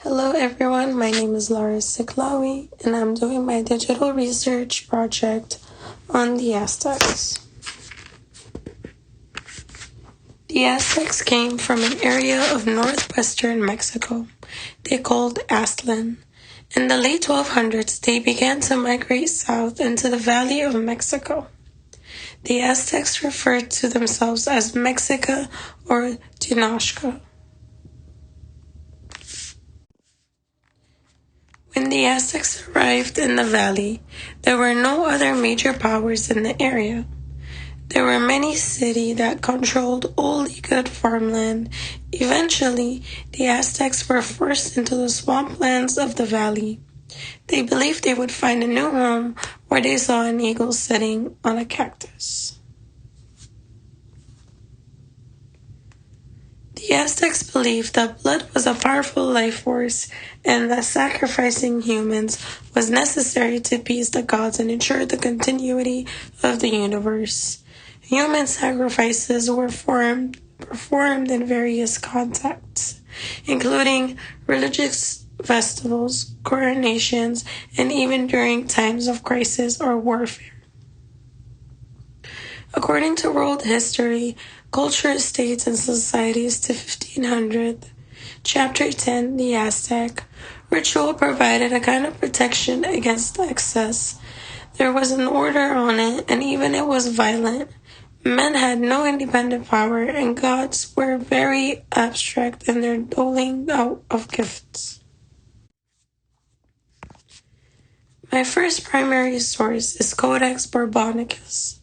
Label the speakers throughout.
Speaker 1: Hello everyone, my name is Laura Siklawi and I'm doing my digital research project on the Aztecs. The Aztecs came from an area of northwestern Mexico they called Aztlan. In the late 1200s, they began to migrate south into the Valley of Mexico. The Aztecs referred to themselves as Mexica or Tenochca. When the Aztecs arrived in the valley, there were no other major powers in the area. There were many cities that controlled all the good farmland. Eventually, the Aztecs were forced into the swamplands of the valley. They believed they would find a new home where they saw an eagle sitting on a cactus. The Aztecs believed that blood was a powerful life force and that sacrificing humans was necessary to appease the gods and ensure the continuity of the universe. Human sacrifices were performed in various contexts, including religious festivals, coronations, and even during times of crisis or warfare. According to world history, culture, states, and societies to 1500, Chapter 10, the Aztec, ritual provided a kind of protection against excess. There was an order on it, and even it was violent. Men had no independent power, and gods were very abstract in their doling out of gifts. My first primary source is Codex Borbonicus.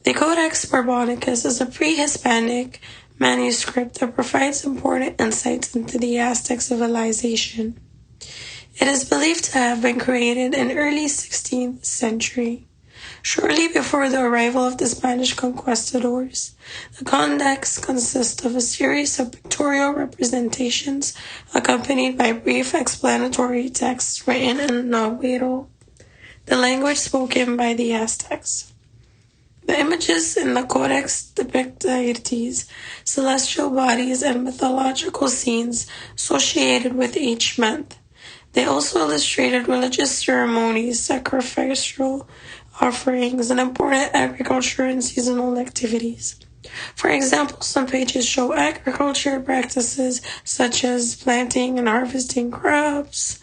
Speaker 1: The Codex Borbonicus is a pre-Hispanic manuscript that provides important insights into the Aztec civilization. It is believed to have been created in early 16th century, shortly before the arrival of the Spanish conquistadors. The codex consists of a series of pictorial representations accompanied by brief explanatory texts written in Nahuatl, the language spoken by the Aztecs. The images in the codex depict deities, celestial bodies, and mythological scenes associated with each month. They also illustrated religious ceremonies, sacrificial offerings, and important agriculture and seasonal activities. For example, some pages show agriculture practices such as planting and harvesting crops,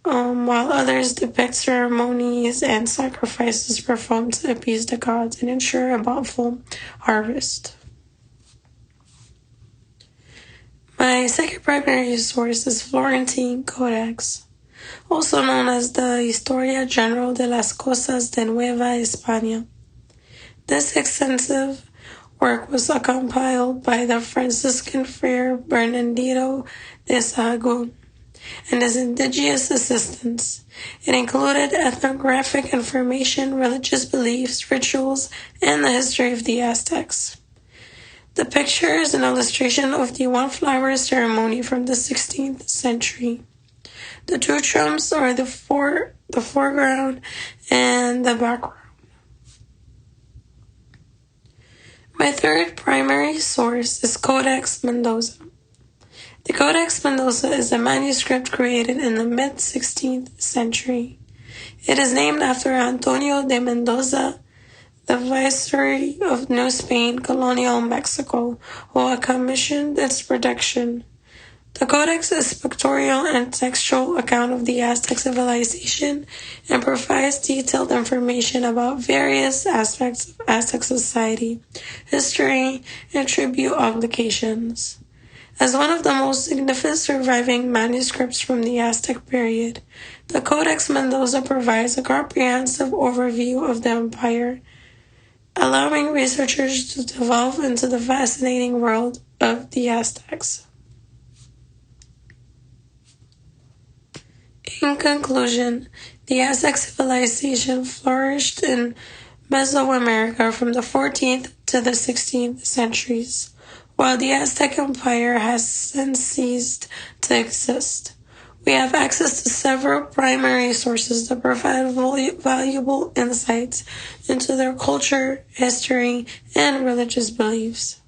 Speaker 1: while others depict ceremonies and sacrifices performed to appease the gods and ensure a bountiful harvest. My second primary source is Florentine Codex, also known as the Historia General de las Cosas de Nueva España. This extensive work was compiled by the Franciscan friar Bernardino de Sahagún and his indigenous assistants. It included ethnographic information, religious beliefs, rituals, and the history of the Aztecs. The picture is an illustration of the one-flower ceremony from the 16th century. The two drums are the foreground and the background. My third primary source is Codex Mendoza. The Codex Mendoza is a manuscript created in the mid-16th century. It is named after Antonio de Mendoza, the Viceroy of New Spain, colonial Mexico, who commissioned its production. The Codex is a pictorial and textual account of the Aztec civilization and provides detailed information about various aspects of Aztec society, history, and tribute obligations. As one of the most significant surviving manuscripts from the Aztec period, the Codex Mendoza provides a comprehensive overview of the empire, allowing researchers to delve into the fascinating world of the Aztecs. In conclusion, the Aztec civilization flourished in Mesoamerica from the 14th to the 16th centuries, while the Aztec Empire has since ceased to exist. We have access to several primary sources that provide valuable insights into their culture, history, and religious beliefs.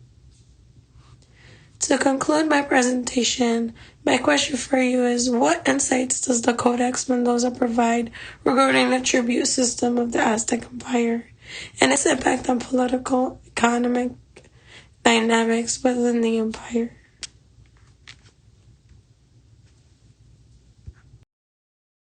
Speaker 1: To conclude my presentation, my question for you is, what insights does the Codex Mendoza provide regarding the tribute system of the Aztec Empire and its impact on political, economic dynamics within the empire?